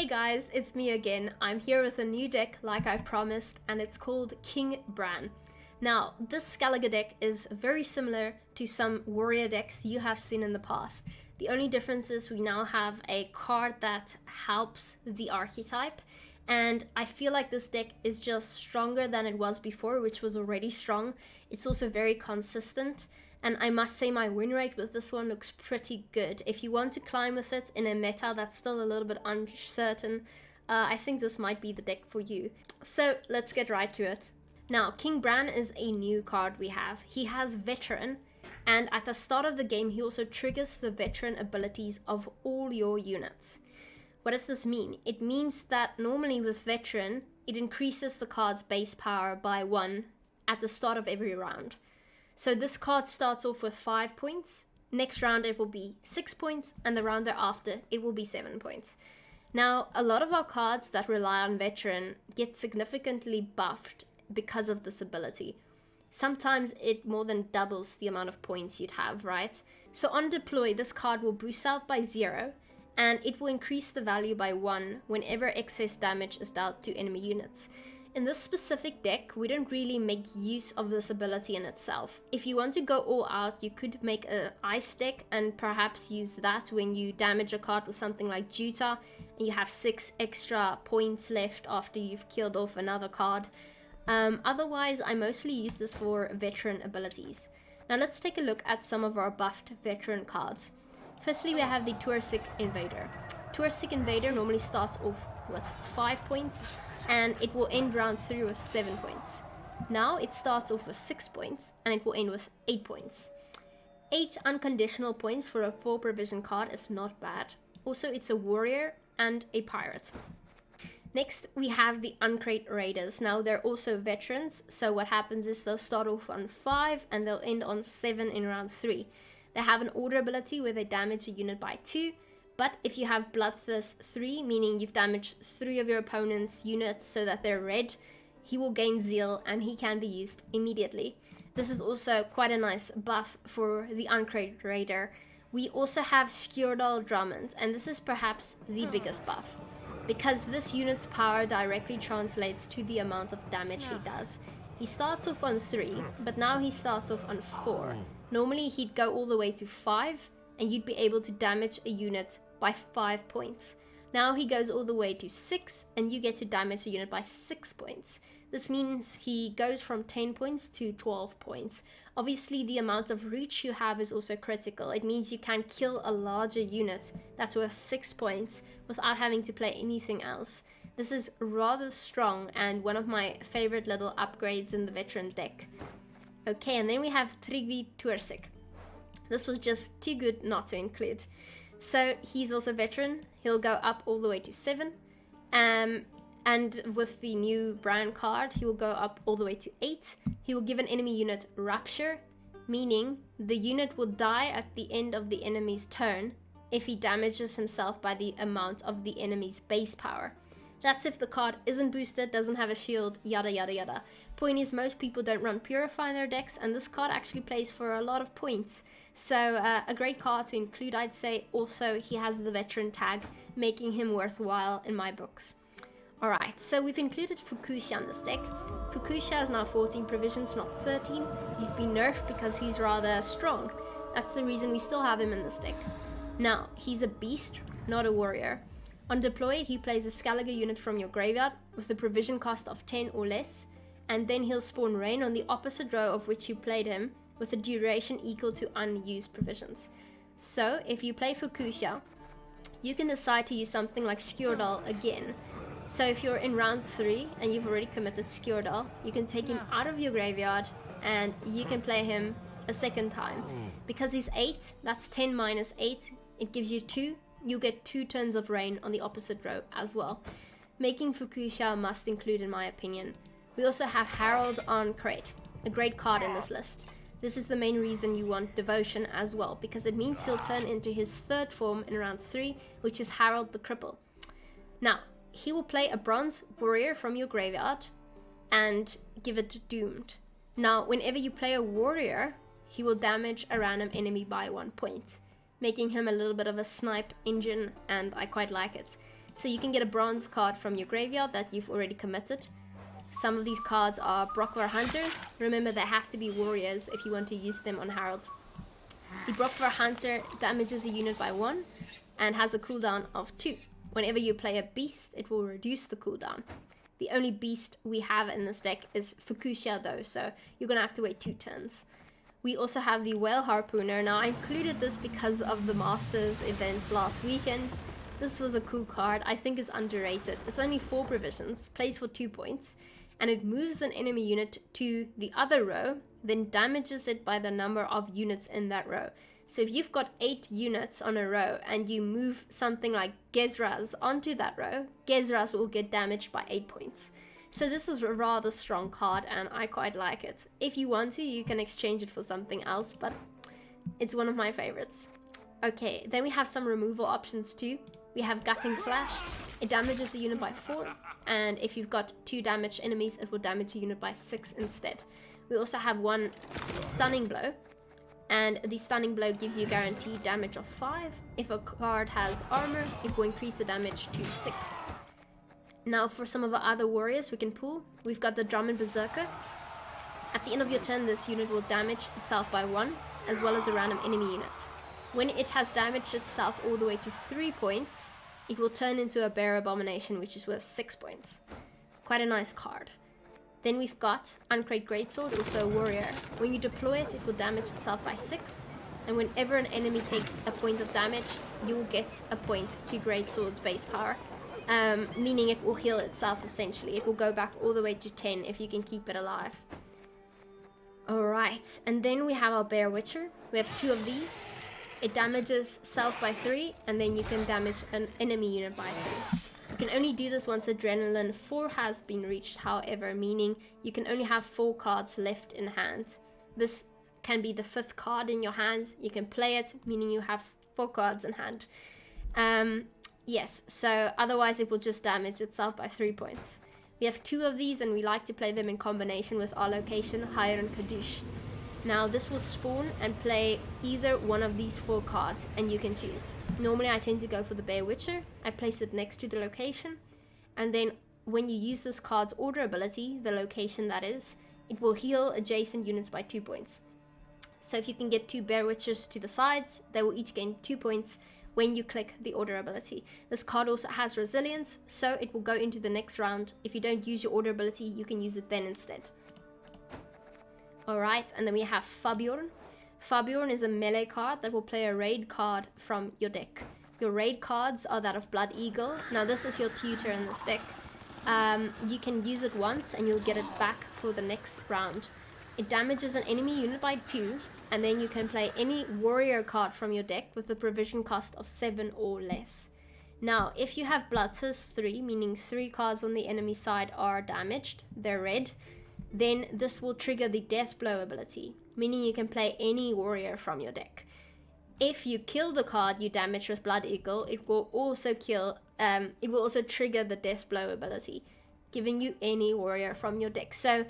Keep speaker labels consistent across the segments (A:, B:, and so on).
A: Hey guys, it's me again. I'm here with a new deck like I promised, and it's called King BRAN. Now, this SKELLIGE deck is very similar to some warrior decks you have seen in the past. The only difference is we now have a card that helps the archetype, and I feel like this deck is just stronger than it was before, which was already strong. It's also very consistent, and I must say my win rate with this one looks pretty good. If you want to climb with it in a meta that's still a little bit uncertain, I think this might be the deck for you. So let's get right to it. Now, King BRAN is a new card we have. He has Veteran, and at the start of the game he also triggers the Veteran abilities of all your units. What does this mean? It means that normally with Veteran, it increases the card's base power by 1 at the start of every round. So this card starts off with 5 points, next round it will be 6 points, and the round thereafter it will be 7 points. Now, a lot of our cards that rely on Veteran get significantly buffed because of this ability. Sometimes it more than doubles the amount of points you'd have, right? So on deploy, this card will boost out by 0, and it will increase the value by 1 whenever excess damage is dealt to enemy units. In this specific deck, we don't really make use of this ability in itself. If you want to go all out, you could make an ice deck and perhaps use that when you damage a card with something like Juta and you have 6 extra points left after you've killed off another card. Otherwise, I mostly use this for veteran abilities. Now let's take a look at some of our buffed veteran cards. Firstly, we have the Toursic Invader. Toursic Invader normally starts off with 5 points, and it will end round 3 with 7 points. Now it starts off with 6 points, and it will end with 8 points. 8 unconditional points for a 4 provision card is not bad. Also, it's a warrior and a pirate. Next, we have the Uncrate Raiders. Now, they're also veterans, so what happens is they'll start off on 5 and they'll end on 7 in round 3. They have an order ability where they damage a unit by 2. But if you have Bloodthirst 3, meaning you've damaged 3 of your opponent's units so that they're red, he will gain Zeal and he can be used immediately. This is also quite a nice buff for the Uncrate Raider. We also have Skjerdal Drummond, and this is perhaps the biggest buff, because this unit's power directly translates to the amount of damage he does. He starts off on 3, but now he starts off on 4. Normally he'd go all the way to 5, and you'd be able to damage a unit by 5 points. Now he goes all the way to 6, and you get to damage a unit by 6 points. This means he goes from 10 points to 12 points. Obviously, the amount of reach you have is also critical. It means you can kill a larger unit that's worth 6 points without having to play anything else. This is rather strong and one of my favorite little upgrades in the veteran deck. Okay, and then we have Tryggvi Toursic. This was just too good not to include. So he's also veteran. He'll go up all the way to 7. And with the new BRAN card, he will go up all the way to 8. He will give an enemy unit Rapture, meaning the unit will die at the end of the enemy's turn if he damages himself by the amount of the enemy's base power. That's if the card isn't boosted, doesn't have a shield, yada yada yada. Point is, most people don't run Purify in their decks, and this card actually plays for a lot of points. So a great card to include, I'd say. Also, he has the veteran tag, making him worthwhile in my books. Alright, so we've included Fukusha in this deck. Fukusha has now 14 provisions, not 13. He's been nerfed because he's rather strong. That's the reason we still have him in this deck. Now, he's a beast, not a warrior. On deploy, he plays a SKELLIGE unit from your graveyard with a provision cost of 10 or less, and then he'll spawn Rain on the opposite row of which you played him with a duration equal to unused provisions. So, if you play Fukusha, you can decide to use something like Skjerdal again. So if you're in round 3 and you've already committed Skjerdal, you can take him out of your graveyard and you can play him a second time. Because he's 8, that's 10 minus 8, it gives you 2. You get 2 turns of Rain on the opposite row as well, making Fukusha a must include in my opinion. We also have Herald on Crate, a great card in this list. This is the main reason you want Devotion as well, because it means he'll turn into his 3rd form in round 3, which is Herald the Cripple. Now, he will play a bronze warrior from your graveyard and give it Doomed. Now, whenever you play a warrior, he will damage a random enemy by 1 point, making him a little bit of a snipe engine, and I quite like it. So you can get a bronze card from your graveyard that you've already committed. Some of these cards are Brokvar Hunters. Remember, they have to be warriors if you want to use them on Herald. The Brokvar Hunter damages a unit by 1 and has a cooldown of 2. Whenever you play a beast, it will reduce the cooldown. The only beast we have in this deck is Fukushia though, so you're gonna have to wait 2 turns. We also have the Whale Harpooner. Now I included this because of the Masters event last weekend. This was a cool card. I think it's underrated. It's only 4 provisions, plays for 2 points, and it moves an enemy unit to the other row, then damages it by the number of units in that row. So if you've got 8 units on a row and you move something like Gezras onto that row, Gezras will get damaged by 8 points. So this is a rather strong card and I quite like it. If you want to, you can exchange it for something else, but it's one of my favorites. Okay, then we have some removal options too. We have Gutting Slash. It damages a unit by 4, and if you've got 2 damaged enemies, it will damage a unit by 6 instead. We also have 1 Stunning Blow, and the Stunning Blow gives you guaranteed damage of 5. If a card has armor, it will increase the damage to 6. Now for some of our other warriors we can pull, we've got the Drummond Berserker. At the end of your turn, this unit will damage itself by 1, as well as a random enemy unit. When it has damaged itself all the way to 3 points, it will turn into a Bear Abomination, which is worth 6 points. Quite a nice card. Then we've got Uncrate Greatsword, also a warrior. When you deploy it, it will damage itself by 6, and whenever an enemy takes a point of damage, you will get a point to Greatsword's base power, meaning it will heal itself essentially. It will go back all the way to 10 if you can keep it alive. Alright, and then we have our Bear Witcher. We have 2 of these. It damages self by 3, and then you can damage an enemy unit by 3. You can only do this once Adrenaline 4 has been reached, however, meaning you can only have 4 cards left in hand. This can be the 5th card in your hand. You can play it, meaning you have 4 cards in hand. Yes, so otherwise it will just damage itself by 3 points. We have 2 of these, and we like to play them in combination with our location, Hiron Kadoosh. Now this will spawn and play either one of these 4 cards, and you can choose. Normally I tend to go for the Bear Witcher. I place it next to the location, and then when you use this card's order ability, the location that is, it will heal adjacent units by 2 points. So if you can get 2 Bear Witchers to the sides, they will each gain 2 points when you click the order ability. This card also has resilience, so it will go into the next round. If you don't use your order ability, you can use it then instead. Alright, and then we have Fabiorn. Fabiorn is a melee card that will play a raid card from your deck. Your raid cards are that of Blood Eagle. Now this is your tutor in this deck. You can use it once and you'll get it back for the next round. It damages an enemy unit by 2, and then you can play any warrior card from your deck with a provision cost of 7 or less. Now, if you have Bloodthirst 3, meaning 3 cards on the enemy side are damaged, they're red, then this will trigger the Death Blow ability, meaning you can play any warrior from your deck. If you kill the card you damage with Blood Eagle, it will also trigger the Death Blow ability, giving you any warrior from your deck. So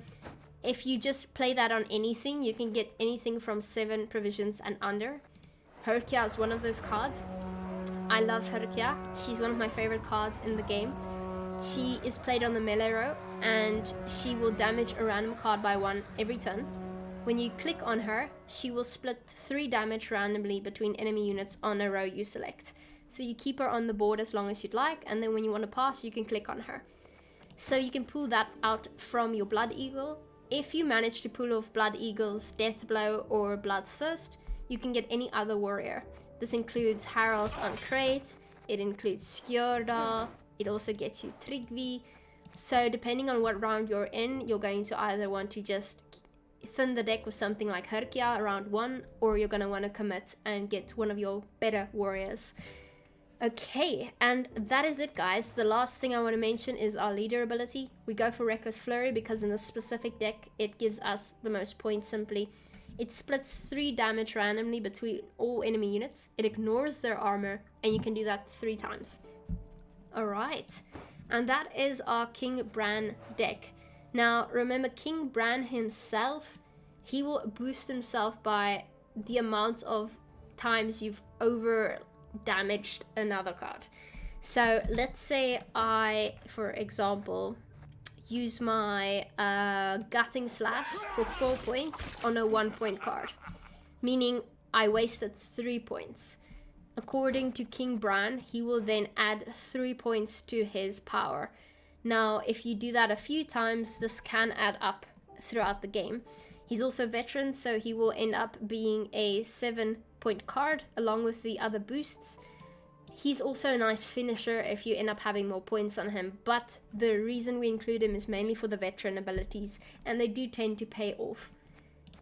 A: if you just play that on anything, you can get anything from 7 provisions and under. Herkia is one of those cards. I love Herkia. She's one of my favorite cards in the game. She is played on the melee row, and she will damage a random card by 1 every turn. When you click on her, she will split 3 damage randomly between enemy units on a row you select. So you keep her on the board as long as you'd like, and then when you want to pass, you can click on her. So you can pull that out from your Blood Eagle. If you manage to pull off Blood Eagle's Death Blow or Bloodthirst, you can get any other warrior. This includes Harald's Uncrate, it includes Skjordal, it also gets you Tryggvi. So depending on what round you're in, you're going to either want to just thin the deck with something like Herkia around 1, or you're going to want to commit and get one of your better warriors. Okay, and that is it, guys. The last thing I want to mention is our leader ability. We go for Reckless Flurry because in this specific deck, it gives us the most points simply. It splits 3 damage randomly between all enemy units. It ignores their armor, and you can do that 3 times. Alright, and that is our King Bran deck. Now, remember, King Bran himself, he will boost himself by the amount of times you've over damaged another card. So let's say I, for example, use my gutting slash for 4 points on a 1-point card, meaning I wasted 3 points. According to King Bran, he will then add 3 points to his power. Now, if you do that a few times, this can add up throughout the game. He's also veteran, so he will end up being a 7-point card along with the other boosts. He's also a nice finisher if you end up having more points on him, but the reason we include him is mainly for the veteran abilities, and they do tend to pay off.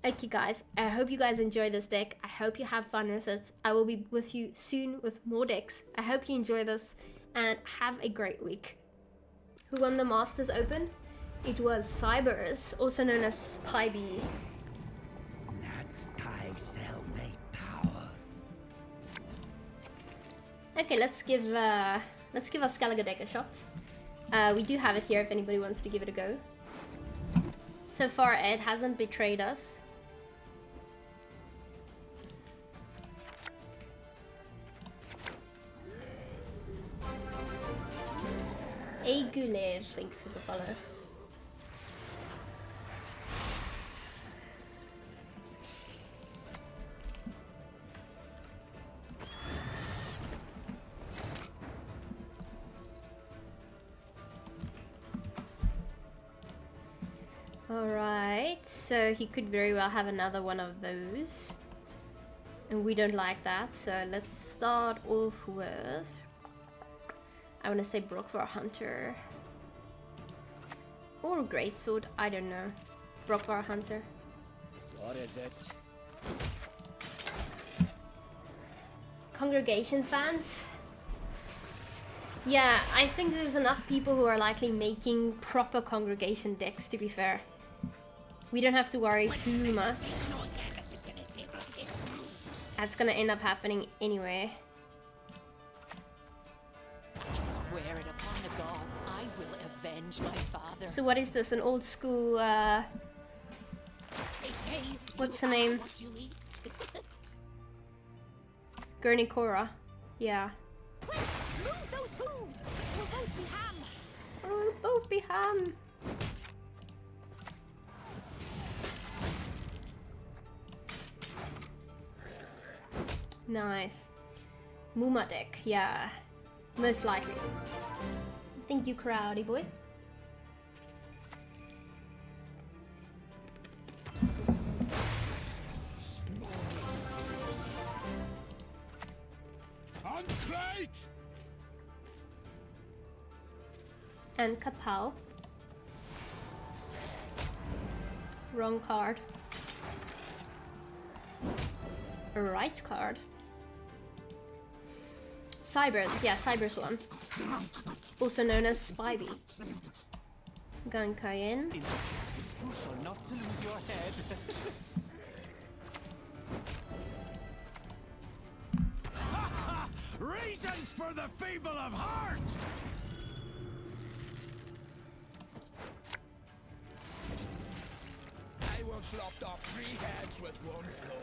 A: Okay guys, I hope you guys enjoy this deck. I hope you have fun with it. I will be with you soon with more decks. I hope you enjoy this, and have a great week. Who won the Masters Open? It was Cybers, also known as Spybee. Okay, let's give our Skellige deck a shot. We do have it here if anybody wants to give it a go. So far, it hasn't betrayed us. Agulev, thanks for the follow. Alright, so he could very well have another one of those. And we don't like that, so let's start off with... I want to say Brockvar Hunter. Or Greatsword, I don't know. Brockvar Hunter.
B: What is it?
A: Congregation fans? Yeah, I think there's enough people who are likely making proper Congregation decks, to be fair. We don't have to worry too much. That's gonna end up happening anyway.
C: I swear it upon the gods, I will avenge my father.
A: So what is this? An old school, what's her name? Gurney Cora. Yeah.
C: Move those hooves! We'll both be ham!
A: We'll both be ham! Nice. Muma deck, yeah. Most likely. Thank you, Crowdy boy. And Kapow. Wrong card. Right card. Cybers, yeah, Cybers one. Also known as Spybee. Going Cayenne.
B: It's crucial not to lose your head. Reasons for the feeble of heart! I once lopped off 3 heads with 1 blow.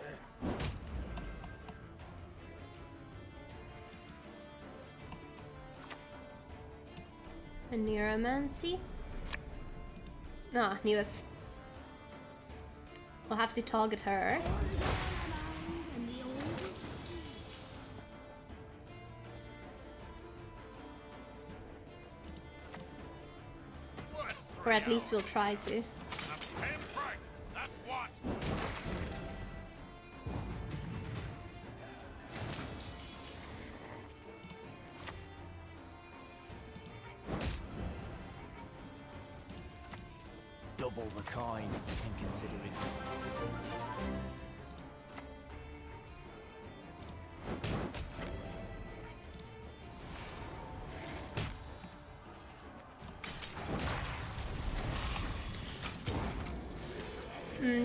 A: A Neuromancy? Ah, knew it. We'll have to target her. Or at least we'll try to.
B: That's what. Double the coin and consider it.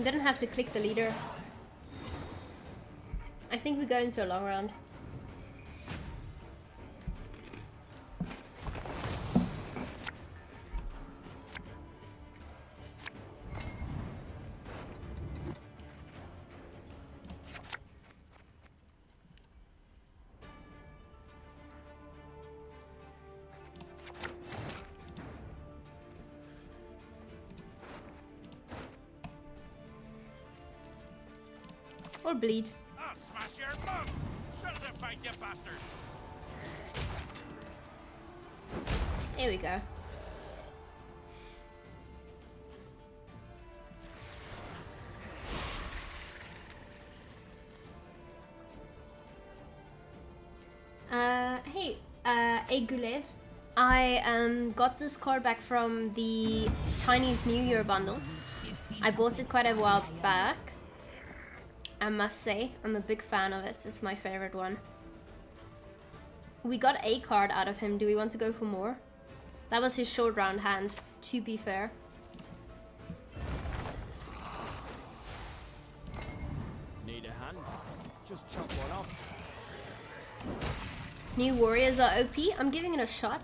A: Didn't have to click the leader. I think we go into a long round. Or bleed.
B: I'll smash your mum! Shut the fight, you bastard!
A: Here we go. Hey, Gulev. I got this card back from the Chinese New Year bundle. I bought it quite a while back. I must say, I'm a big fan of it. It's my favorite one. We got a card out of him. Do we want to go for more? That was his short round hand, to be fair.
B: Need a hand? Just chop one off.
A: New warriors are OP. I'm giving it a shot.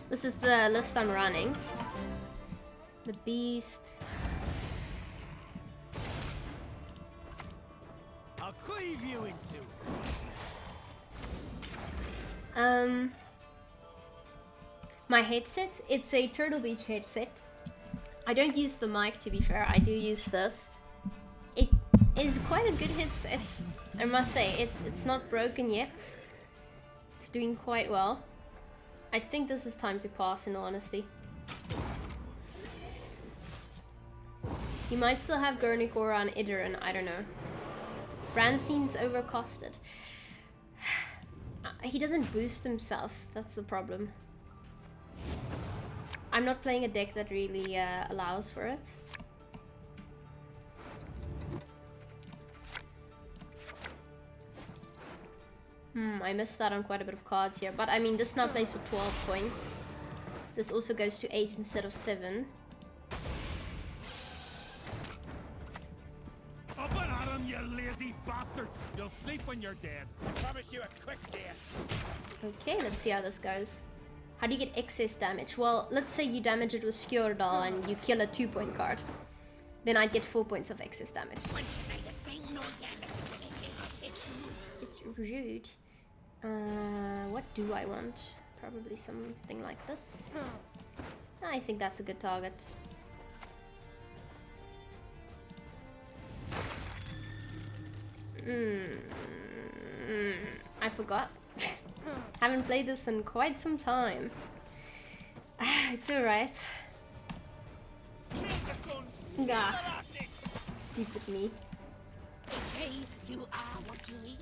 A: This is the list I'm running. The Beast.
B: I'll cleave you in two.
A: My headset, it's a Turtle Beach headset. I don't use the mic, to be fair. I do use this. It is quite a good headset, I must say. It's not broken yet. It's doing quite well. I think this is time to pass, in all honesty. You might still have Gurnikora and Idaran, I don't know. BRAN seems overcosted. He doesn't boost himself, that's the problem. I'm not playing a deck that really allows for it. I missed out on quite a bit of cards here, but I mean, this now plays for 12 points. This also goes to 8 instead of 7.
B: Up and at him, you lazy bastards! You'll sleep when you're dead. I promise you a quick death.
A: Okay, let's see how this goes. How do you get excess damage? Well, let's say you damage it with Skjordal and you kill a 2-point card. Then I'd get 4 points of excess damage. It's rude. What do I want? Probably something like this. I think that's a good target. I forgot. Haven't played this in quite some time. It's alright. Gah. Stupid me.
C: Hey, you are what you eat.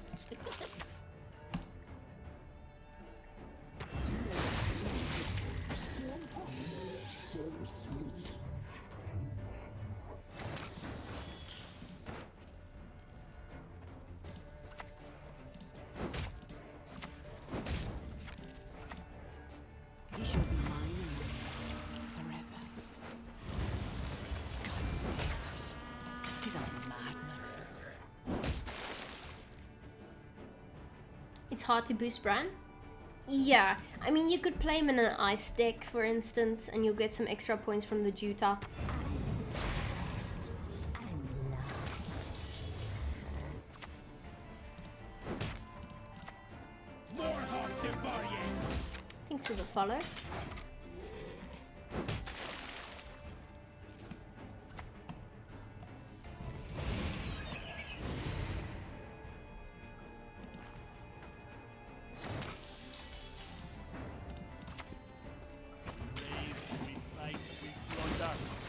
C: He shall be mine forever. God save us. He's a madman.
A: It's hard to boost BRAN? Yeah, I mean, you could play him in an ice deck, for instance, and you'll get some extra points from the Juta. Thanks for the follow.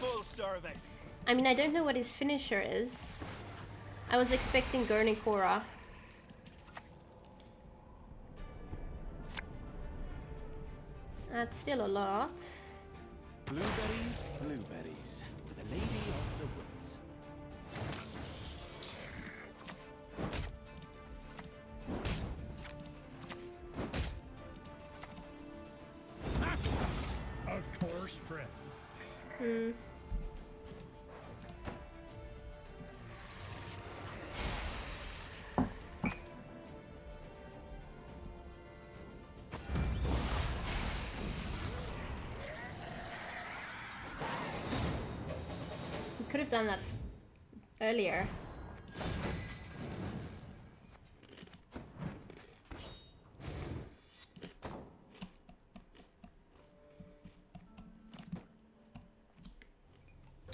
B: Full service.
A: I mean, I don't know what his finisher is. I was expecting Gurnikora. That's still a lot.
B: Blueberries, blueberries, for the lady of the woods. Of course, friend.
A: You could have done that earlier.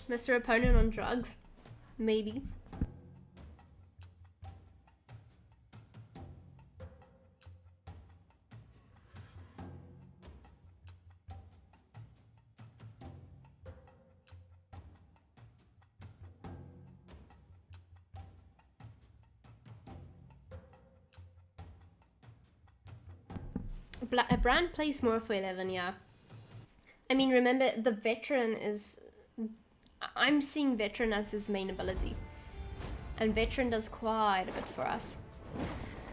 A: Mr. Opponent on drugs? Maybe. BRAN plays more for 11, yeah. I mean, remember, the veteran is... I'm seeing veteran as his main ability. And veteran does quite a bit for us.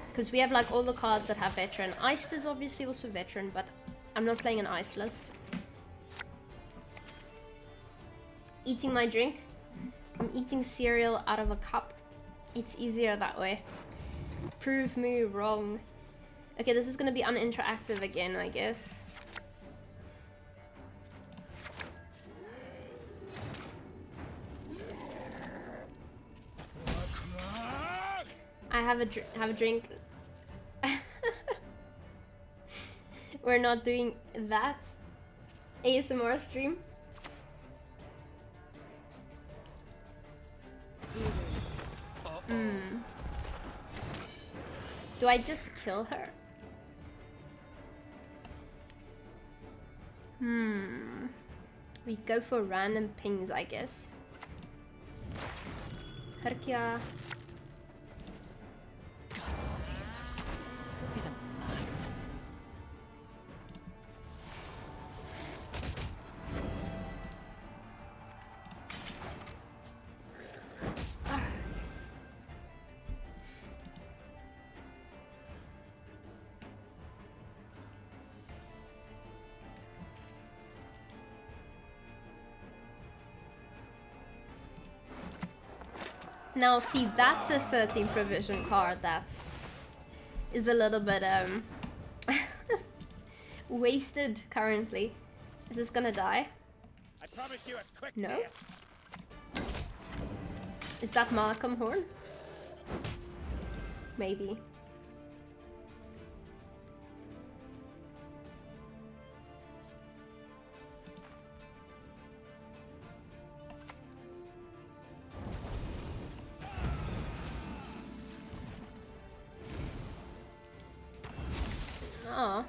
A: Because we have like all the cards that have veteran. Iced is obviously also veteran, but I'm not playing an ice list. Eating my drink. I'm eating cereal out of a cup. It's easier that way. Prove me wrong. Okay, this is gonna be uninteractive again, I guess. I have a drink. We're not doing that. ASMR stream. Do I just kill her? We go for random pings, I guess. Herkia.
C: God save us. He's a man.
A: Now, see, that's a 13 provision card that is a little bit wasted currently. Is this gonna die?
B: I promise you a quick
A: No.
B: death.
A: Is that Malcolm Horn? Maybe. Oh.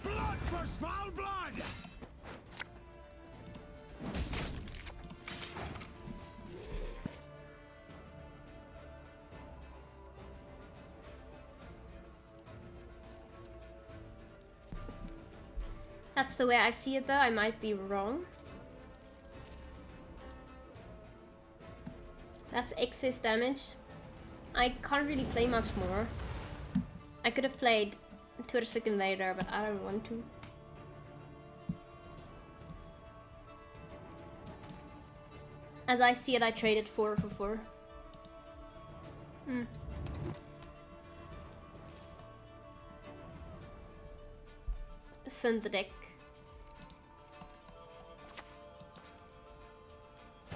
B: Blood for Svalbard!
A: That's the way I see it though, I might be wrong. That's excess damage. I can't really play much more. I could have played Tursik Invader, but I don't want to. As I see it, I traded 4 for 4. Defend the deck.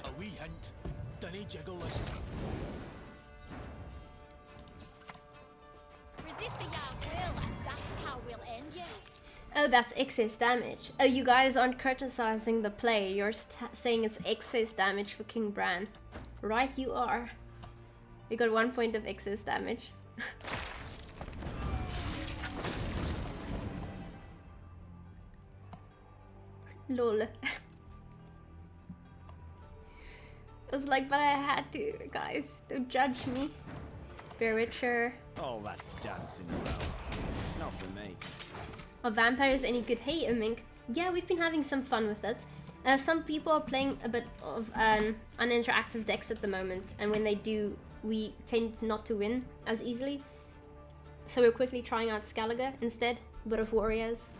B: A wee hint. Dunny jiggle this.
C: Resist the will, and that's how we'll end you.
A: Oh, that's excess damage. Oh, you guys aren't criticizing the play. You're saying it's excess damage for King Bran. Right, you are. We got 1 point of excess damage. Lol. I was like, but I had to, guys. Don't judge me. Bear Witcher.
D: All that dancing around. It's not for me.
A: Are vampires any good? Hey, Amink. Yeah, we've been having some fun with it. Some people are playing a bit of uninteractive decks at the moment, and when they do, we tend not to win as easily. So we're quickly trying out SKELLIGE instead, but of warriors.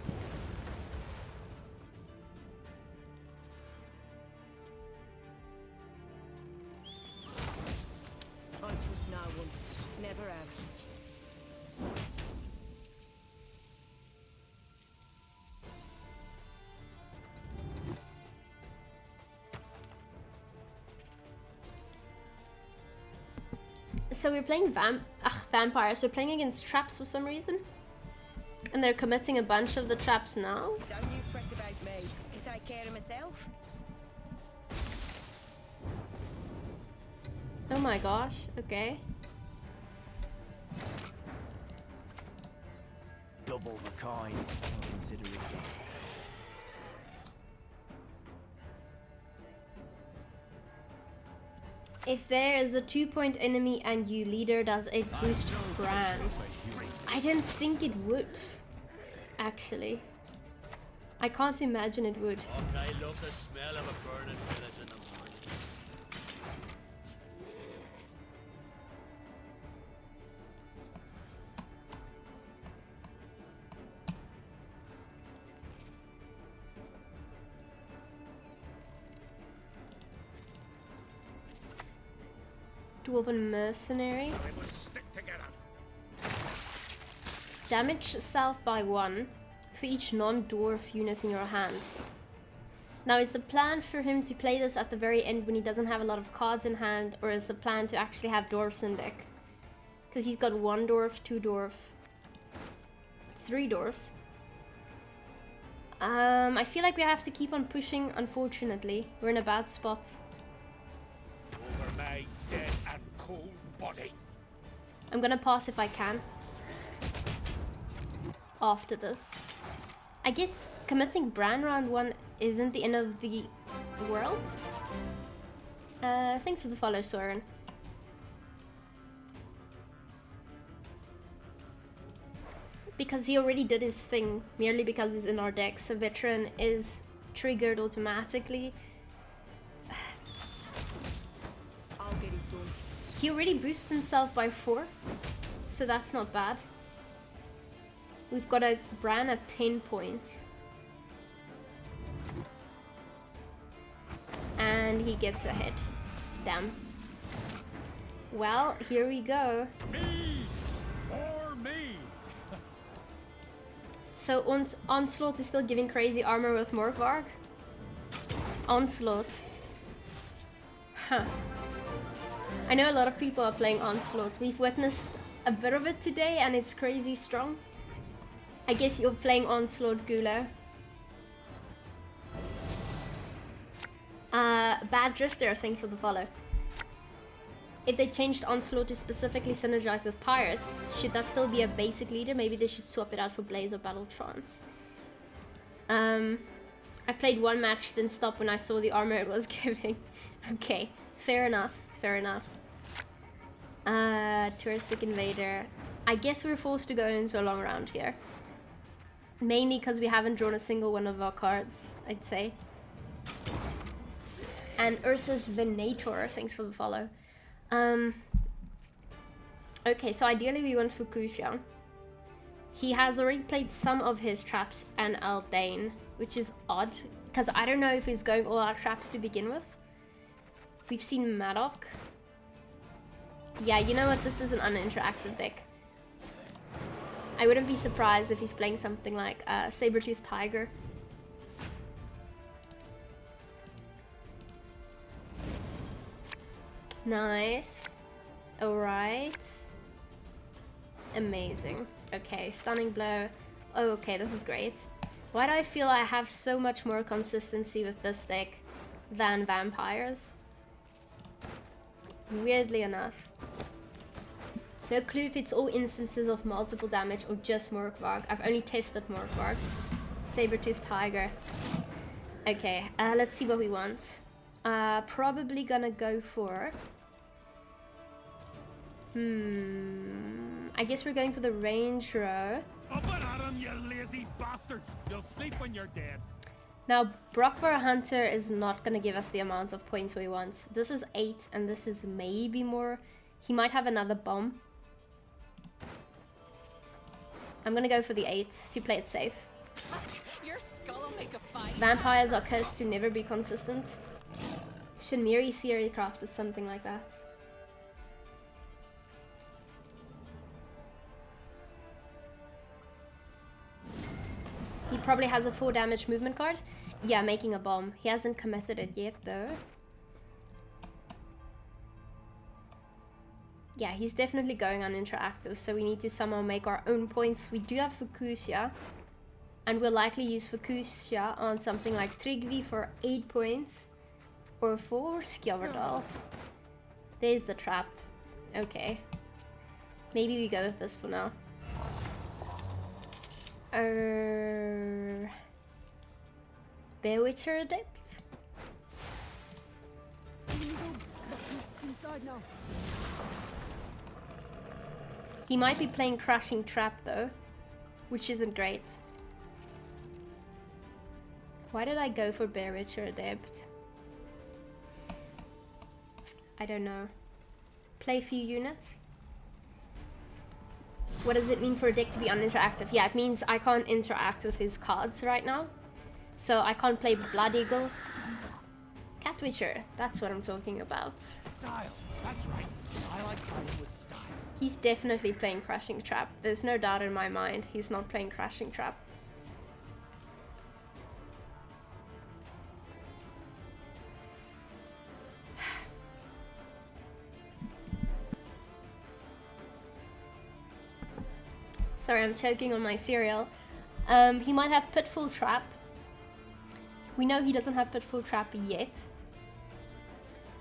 E: I trust no one. Never have.
A: So we're playing vampires. We're playing against traps for some reason. And they're committing a bunch of the traps now.
E: Don't you fret about me. I can take care of myself.
A: Oh my gosh, okay.
D: Double the coin and consider it done.
A: If there is a 2-point enemy and you leader, does it boost BRAN? I didn't think it would, actually. I can't imagine it would.
F: I love the smell of a burning village in the morning.
A: Dwarven Mercenary.
B: We must stick together.
A: Damage self by 1 for each non-dwarf unit in your hand. Now, is the plan for him to play this at the very end when he doesn't have a lot of cards in hand, or is the plan to actually have dwarfs in deck? Because he's got 1 dwarf, 2 dwarf, 3 dwarfs. I feel like we have to keep on pushing, unfortunately. We're in a bad spot.
B: Over my dead and cold body.
A: I'm gonna pass if I can. After this. I guess committing BRAN round 1 isn't the end of the world. Thanks for the follow, Soren. Because he already did his thing, merely because he's in our deck, so Veteran is triggered automatically.
E: I'll get it done.
A: He already boosts himself by 4, so that's not bad. We've got a BRAN at 10 points. And he gets ahead. Damn. Well, here we go.
B: Me or me.
A: So Onslaught is still giving crazy armor with Morkvarg? Onslaught. Huh. I know a lot of people are playing Onslaught. We've witnessed a bit of it today and it's crazy strong. I guess you're playing Onslaught, Gulo. Bad Drifter, thanks for the follow. If they changed Onslaught to specifically synergize with Pirates, should that still be a basic leader? Maybe they should swap it out for Blaze or Battle Trance. I played 1 match, then stopped when I saw the armor it was giving. Okay, fair enough, fair enough. Touristic Invader. I guess we're forced to go into a long round here. Mainly because we haven't drawn a single one of our cards, I'd say. And Ursus Venator, thanks for the follow. Okay, so ideally we want Fukushia. He has already played some of his traps and Aldane, which is odd, because I don't know if he's going all out traps to begin with. We've seen Madoc. Yeah, you know what, this is an uninteractive deck. I wouldn't be surprised if he's playing something like Saber-Tooth Tiger. Nice. Alright. Amazing. Okay, Stunning Blow. Oh, okay, this is great. Why do I feel I have so much more consistency with this deck than Vampires? Weirdly enough. No clue if it's all instances of multiple damage or just Morkvarg. I've only tested Morkvarg. Saber-Tooth Tiger. Okay, let's see what we want. Probably gonna go for... I guess we're going for the range row.
B: Up and at 'em, you lazy bastards! You'll sleep when you're dead.
A: Now, Brock for a Hunter is not gonna give us the amount of points we want. This is 8 and this is maybe more. He might have another bomb. I'm gonna go for the 8 to play it safe.
C: Your skull will make a fine.
A: Vampires are cursed to never be consistent. Shinmiri Theory crafted something like that. He probably has a 4 damage movement card. Yeah, making a bomb. He hasn't committed it yet though. Yeah, he's definitely going uninteractive, so we need to somehow make our own points. We do have Fukushia, and we'll likely use Fukushia on something like Trigvi for 8 points, or for Skjaverdal. There's the trap. Okay. Maybe we go with this for now. Bewitcher Adept?
E: Inside now.
A: He might be playing Crushing Trap though, which isn't great. Why did I go for Bear Richer Adept? I don't know. Play few units? What does it mean for a deck to be uninteractive? Yeah, it means I can't interact with his cards right now. So I can't play Blood Eagle. Cat Witcher, that's what I'm talking about.
B: Style. That's right. I like playing with style.
A: He's definitely playing Crushing Trap. There's no doubt in my mind he's not playing Crushing Trap. Sorry, I'm choking on my cereal. He might have Pitfall Trap. We know he doesn't have Pitfall Trap yet.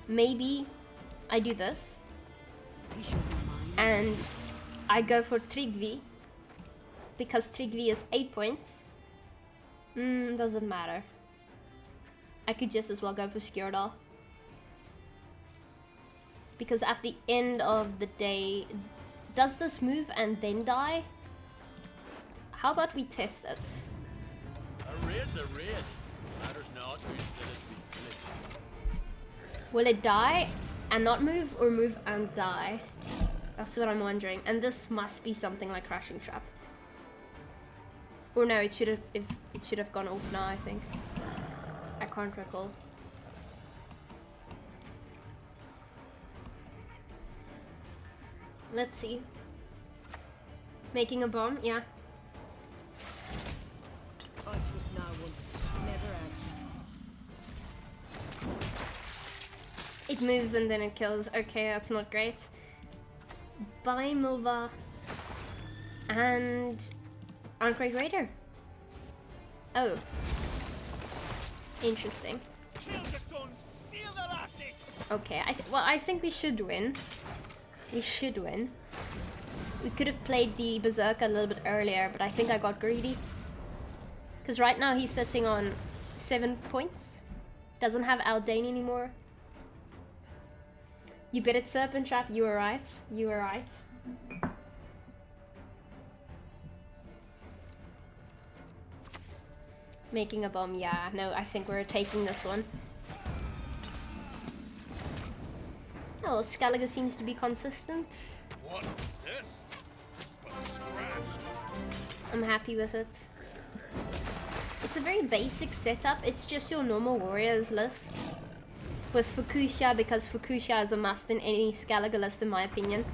A: Maybe I do this. And I go for Trigvi. Because Trigvi is 8 points. Doesn't matter. I could just as well go for Skjordal. Because at the end of the day, does this move and then die? How about we test it?
F: A raid's a raid. Matters not who's did it.
A: Will it die and not move, or move and die? That's what I'm wondering. And this must be something like Crushing Trap. Or no, it should have gone off now, I think. I can't recall. Let's see. Making a bomb, yeah.
E: I trust no one. Never have.
A: It moves and then it kills. Okay, that's not great. Bye, Milva. And Uncrate Raider. Oh. Interesting.
B: Kill the sons, steal the lassie.
A: Okay, I think we should win. We should win. We could have played the Berserker a little bit earlier, but I think I got greedy. Because right now he's sitting on 7 points. Doesn't have Aldane anymore. You bet it, Serpent Trap. You were right. You were right. Making a bomb. Yeah, no, I think we're taking this one. Oh, Skellige seems to be consistent.
B: What? This? But a scratch.
A: I'm happy with it. It's a very basic setup. It's just your normal warriors list. With Fukusha, because Fukusha is a must in any Skellige list in my opinion.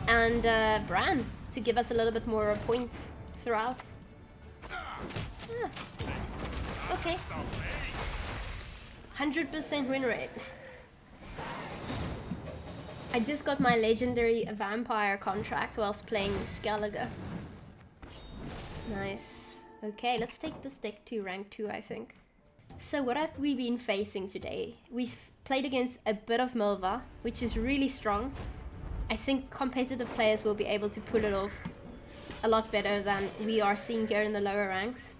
A: And BRAN, to give us a little bit more points throughout. Ah. Okay. 100% win rate. I just got my legendary vampire contract whilst playing Skellige. Nice. Okay, let's take this deck to rank 2, I think. So what have we been facing today? We've played against a bit of Milva, which is really strong. I think competitive players will be able to pull it off a lot better than we are seeing here in the lower ranks.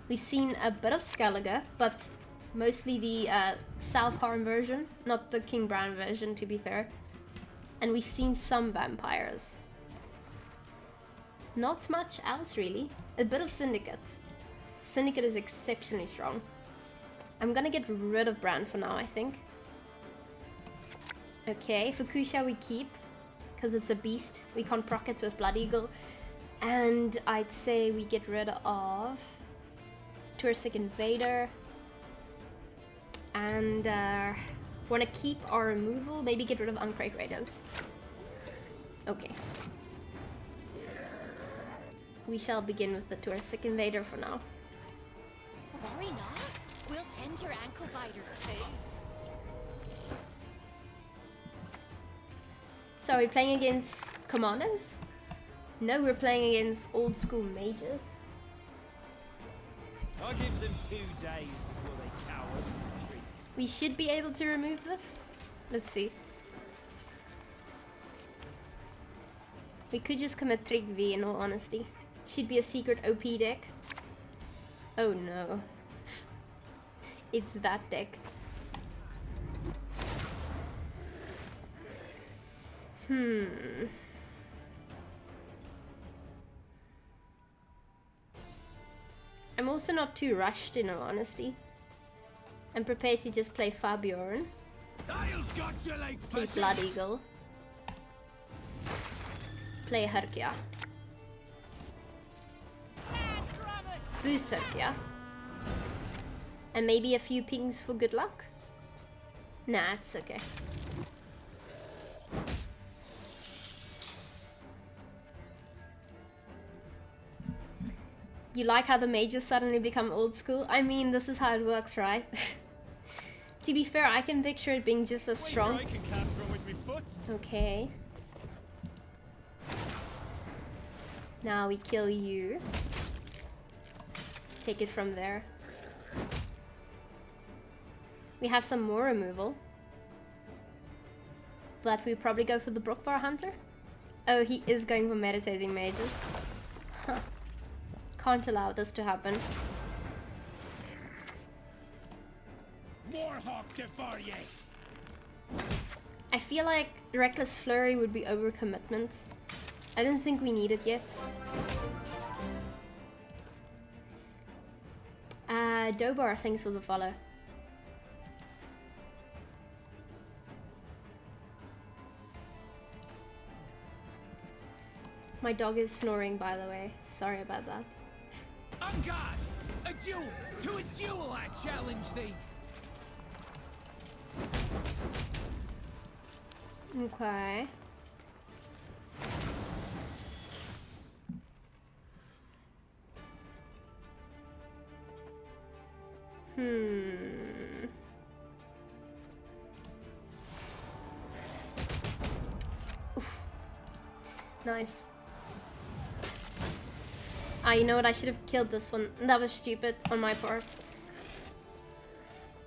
A: We've seen a bit of Skellige, but mostly the self-harm version, not the King BRAN version, to be fair. And we've seen some vampires. Not much else, really. A bit of Syndicate. Syndicate is exceptionally strong. I'm gonna get rid of BRAN for now, I think. Okay, Fukusha we keep, because it's a beast. We can't proc it with Blood Eagle. And I'd say we get rid of Touristic Invader. And want to keep our removal, maybe get rid of Uncrate Raiders. Okay. We shall begin with the Touristic Invader for now.
C: Worry not. We'll tend your ankle biters too.
A: So are we playing against commandos? No, we're playing against old school mages.
D: I'll give them 2 days before they cower and retreat.
A: We should be able to remove this. Let's see. We could just commit Trigvi in all honesty. Should be a secret OP deck. Oh no. It's that deck. I'm also not too rushed, in all honesty. I'm prepared to just play Fabiorn,
B: I'll gut you like
A: play
B: fishes.
A: Blood Eagle, play Herkia, boost Herkia, and maybe a few pings for good luck. Nah, it's okay. You like how the mages suddenly become old school? I mean, this is how it works, right? To be fair, I can picture it being just as strong.
B: I can cast from with me foot.
A: Okay. Now we kill you. Take it from there. We have some more removal. But we probably go for the Brookvar Hunter. Oh, he is going for Meditating Mages. Huh. Can't allow this to happen.
B: Warhawk before ye.
A: I feel like Reckless Flurry would be overcommitment. I don't think we need it yet. Dobar, thanks for the follow. My dog is snoring, by the way. Sorry about that.
B: On guard! A duel! To a duel I challenge thee!
A: Okay. Oof. Nice. Ah, you know what? I should have killed this one. That was stupid on my part.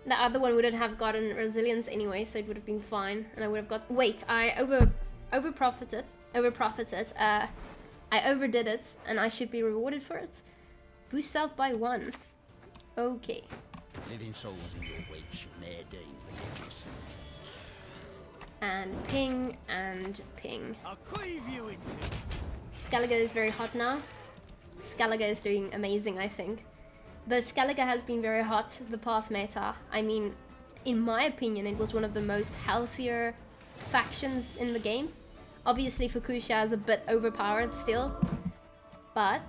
A: The other one wouldn't have gotten resilience anyway, so it would have been fine, and I would have got. Wait, I over profited. I overdid it, and I should be rewarded for it. Boost self by 1. Okay.
D: Living souls in your wake shall ne'er deign forget yourself.
A: And ping and ping.
B: I'll cleave you in two.
A: Skellige is very hot now. Skellige is doing amazing, I think. Though Skellige has been very hot the past meta, I mean, in my opinion, it was one of the most healthier factions in the game. Obviously, Fukusha is a bit overpowered still, but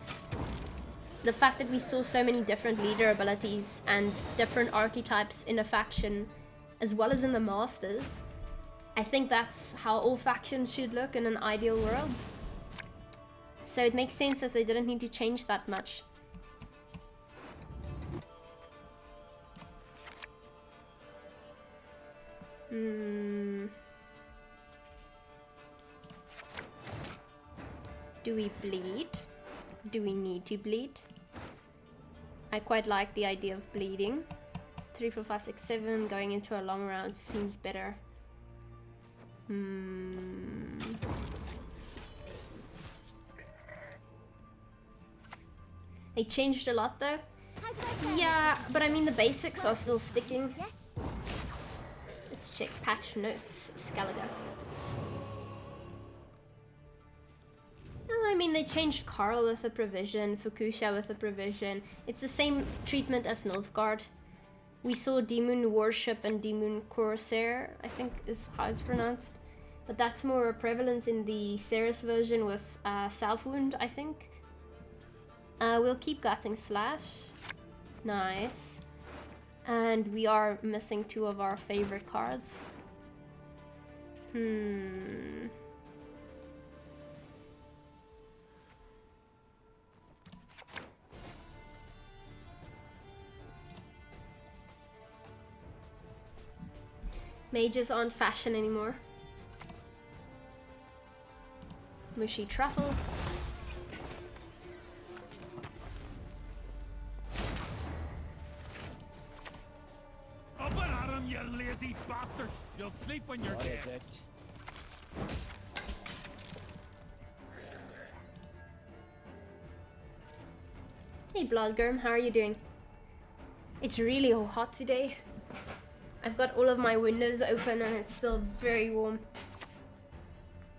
A: the fact that we saw so many different leader abilities and different archetypes in a faction, as well as in the Masters, I think that's how all factions should look in an ideal world. So it makes sense that they didn't need to change that much. Do we bleed? Do we need to bleed? I quite like the idea of bleeding. 3, 4, 5, 6, 7 going into a long round seems better. They changed a lot though. Yeah, but I mean the basics are still sticking.
E: Yes?
A: Let's check patch notes, Skellige. I mean, they changed Karl with a provision, Fukusha with a provision. It's the same treatment as Nilfgaard. We saw Demon Warship and Demon Corsair, I think is how it's pronounced. But that's more prevalent in the Ceres version with Self Wound, I think. We'll keep Gutting Slash. Nice. And we are missing 2 of our favorite cards. Mages aren't fashion anymore. Mushy Truffle.
B: Up and at 'em, you lazy bastards! You'll sleep when you're
D: What
B: dead.
D: is it?
A: Hey Bloodgurm, how are you doing? It's really hot today. I've got all of my windows open and it's still very warm.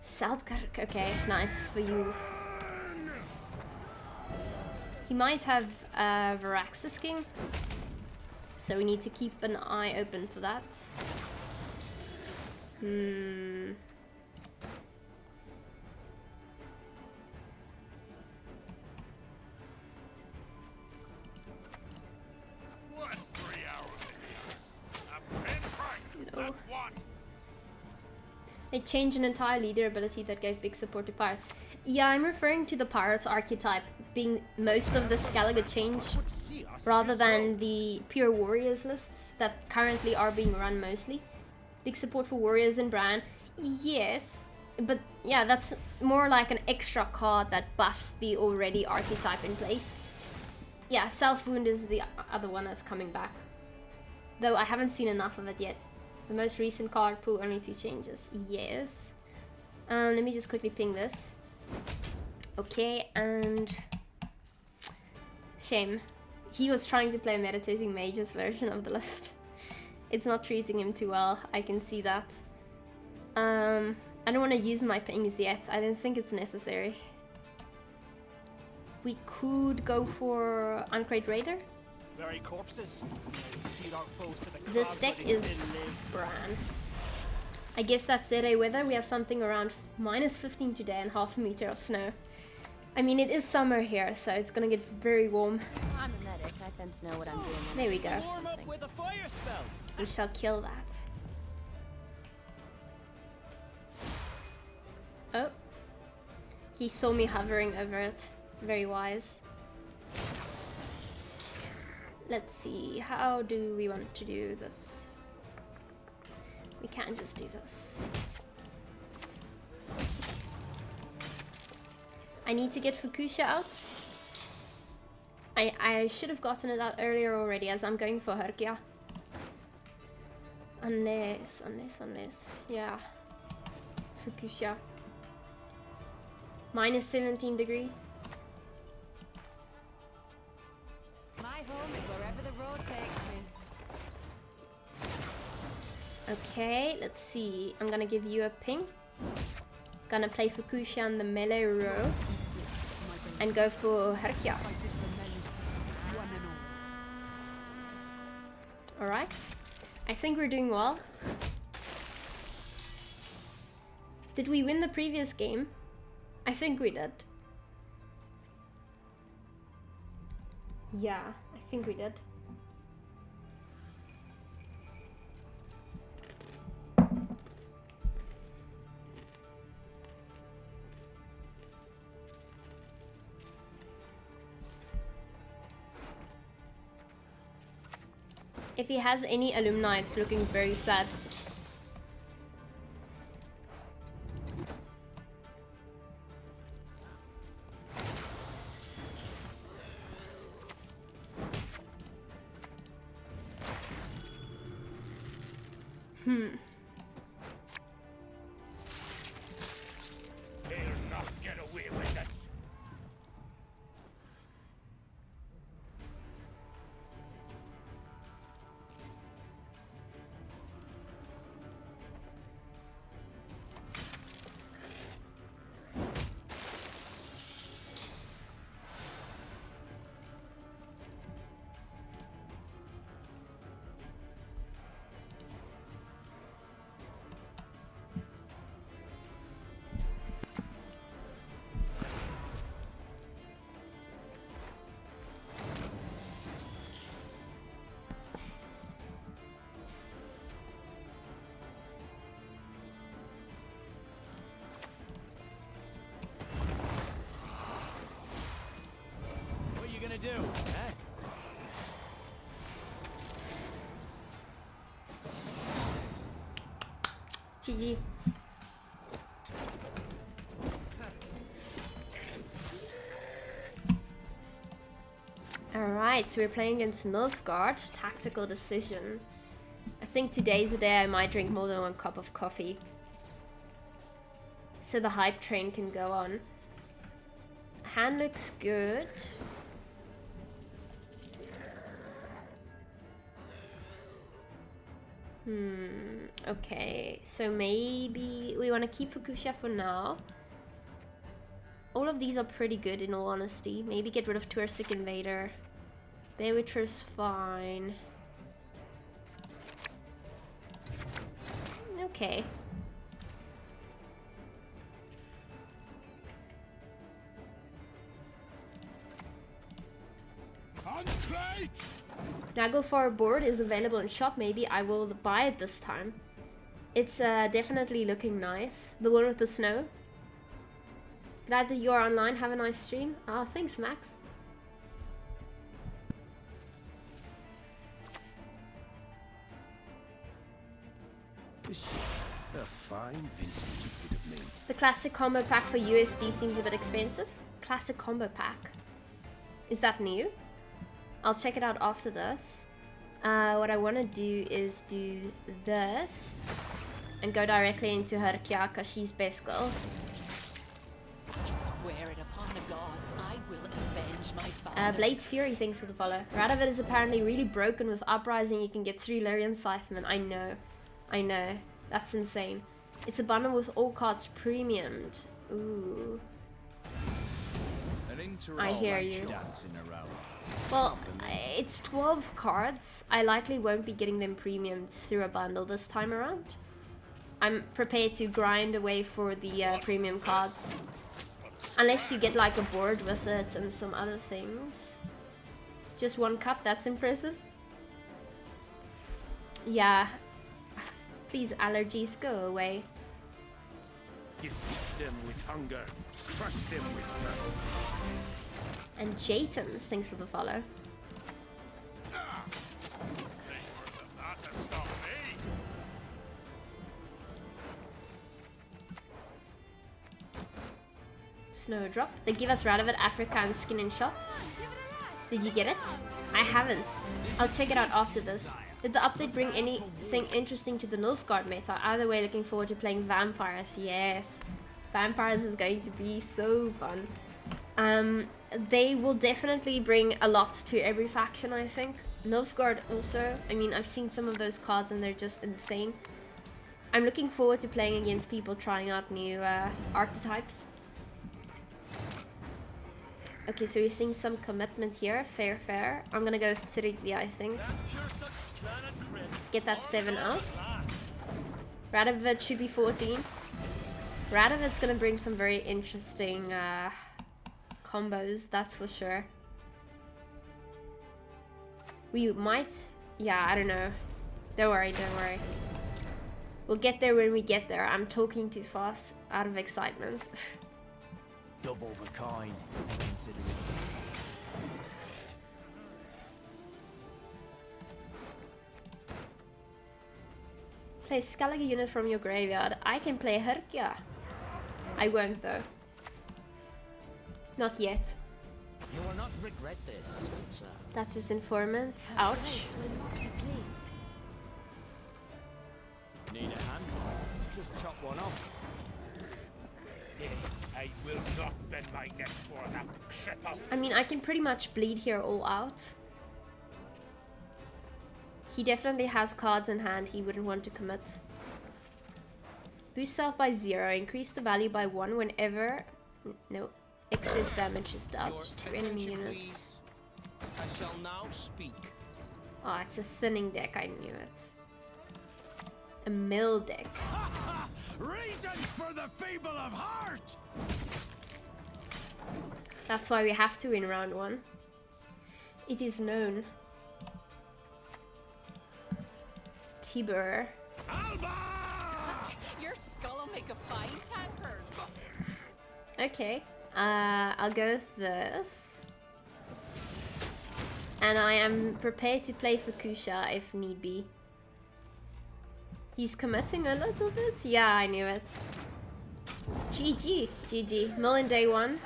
A: Saltkirk, okay, nice for you. He might have Varaxis King, so we need to keep an eye open for that.
B: What's 3 hours in the ice? A pinprick.
A: No.
B: That's what.
A: They changed an entire leader ability that gave big support to pirates. Yeah, I'm referring to the pirates archetype being most of the Skellige change, rather than the pure warriors lists that currently are being run mostly. Big support for warriors in BRAN, yes, but yeah, that's more like an extra card that buffs the already archetype in place. Yeah, Self-Wound is the other one that's coming back, though I haven't seen enough of it yet. The most recent card pool, only 2 changes. Yes. Let me just quickly ping this. Okay, and... Shame. He was trying to play a Meditating Mage's version of the list. It's not treating him too well, I can see that. I don't want to use my pings yet. I don't think it's necessary. We could go for Uncrate Raider.
B: Very corpses. Feed our foes to the
A: This
B: clouds
A: deck
B: where they
A: is
B: still live.
A: BRAN. I guess that's ZA weather. We have something around -15 today and half a meter of snow. I mean, it is summer here, so it's gonna get very warm.
E: I'm a medic. I tend to know what I'm doing.
A: There we go.
F: Warm up with a fire spell.
A: We shall kill that. Oh. He saw me hovering over it. Very wise. Let's see, how do we want to do this? We can't just do this. I need to get Fukusha out. I should have gotten it out earlier already, as I'm going for Herkia. Unless, yeah. Fukusha. -17 degree.
E: My home is wherever the road takes me.
A: Okay, let's see. I'm gonna give you a ping. Gonna play Fukusha on the melee row. And go for Herkia. Alright. I think we're doing well. Did we win the previous game? I think we did. Yeah, I think we did. If he has any alumni, it's looking very sad.
B: They'll not get away with this.
F: What are you gonna do? Eh?
A: GG. Alright, so we're playing against Nilfgaard. Tactical decision. I think today's the day I might drink more than 1 cup of coffee. So the hype train can go on. Hand looks good. Okay, so maybe we want to keep Fukusha for now. All of these are pretty good in all honesty. Maybe get rid of Touristic Invader. Bay Witcher's fine. Okay. Nago for a board is available in shop. Maybe I will buy it this time. It's definitely looking nice. The one with the snow. Glad that you're online. Have a nice stream. Oh, thanks, Max.
G: A fine vintage you could have made.
A: The classic combo pack for USD seems a bit expensive. Classic combo pack. Is that new? I'll check it out after this. What I want to do is do this and go directly into her because she's best girl.
C: I swear it upon the gods, I will avenge my father.
A: Blade's Fury, thanks for the follow. Radovid is apparently really broken with Uprising. You can get 3 Lyrian Scythemen. I know. That's insane. It's a bundle with all cards premiumed. Ooh. I hear you. Well, it's 12 cards. I likely won't be getting them premiumed through a bundle this time around. I'm prepared to grind away for the premium cards. Unless you get like a board with it and some other things. Just 1 cup, that's impressive. Yeah. Please, allergies, go away.
G: Defeat them with hunger, crush them with thirst.
A: And Jatums, thanks for the follow. Snowdrop. They give us Radovid, Africa, and Skin in shop. Did you get it? I haven't. I'll check it out after this. Did the update bring anything interesting to the Nilfgaard meta? Either way, looking forward to playing Vampires. Yes. Vampires is going to be so fun. They will definitely bring a lot to every faction, I think. Nilfgaard also. I mean, I've seen some of those cards and they're just insane. I'm looking forward to playing against people trying out new archetypes. Okay, so you're seeing some commitment here. Fair. I'm gonna go Thrigvi, I think. Get that 7 out. Radovid should be 14. Radovid's gonna bring some very interesting combos, that's for sure. We might... Yeah, I don't know. Don't worry. We'll get there when we get there. I'm talking too fast out of excitement.
G: Double the coin.
A: Play Skellige unit from your graveyard. I can play Herkia. I won't though. Not yet.
D: You will not regret this, sir.
A: Duchess Informant. Ouch.
E: will not be pleased.
F: Need a hand? Just chop one off.
B: I will not bend my neck for that cripple.
A: I mean, I can pretty much bleed here all out. He definitely has cards in hand he wouldn't want to commit. Boost self by 0. Increase the value by 1 whenever... No. Excess damage is dealt to enemy units.
D: I shall now speak.
A: Oh, it's a thinning deck. I knew it. A mill deck.
G: Reasons for the feeble of heart!
A: That's why we have to win round 1. It is known. Tibur.
C: Your skull will make a fine tankard.
A: Okay. I'll go with this. And I am prepared to play Fukusha if need be. He's committing a little bit? Yeah, I knew it. GG. Mill in day 1.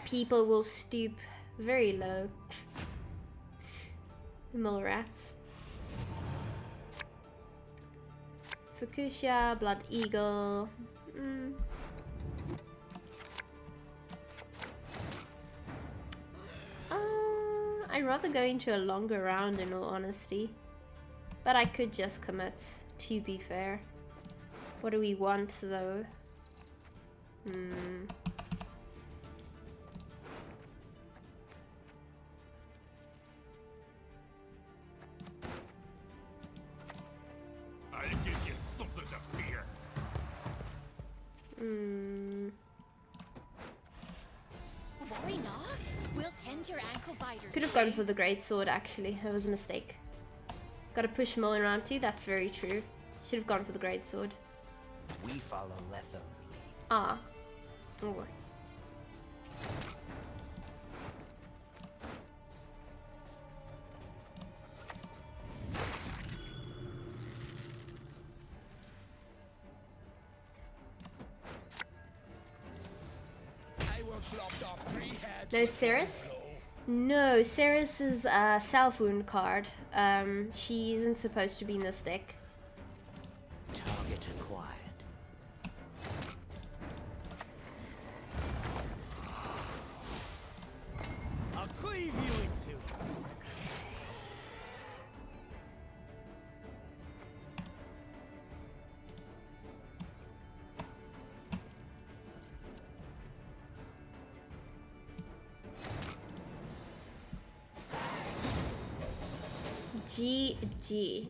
A: People will stoop very low. The mill rats. Fukusha, Blood Eagle. I'd rather go into a longer round in all honesty. But I could just commit, to be fair. What do we want, though?
B: I'll give you something to fear.
C: Worry not. We'll tend your ankle biters.
A: Could have gone for the great sword, actually. That was a mistake. Gotta push Mo in round 2, that's very true. Should have gone for the great sword.
H: We follow Letho's lead.
A: Ah. Oh.
G: I once lopped off 3 heads.
A: No Ceres? No, Ceres is a self wound card. She isn't supposed to be in this deck.
H: Target acquired.
G: I'll cleave you in two.
A: GG.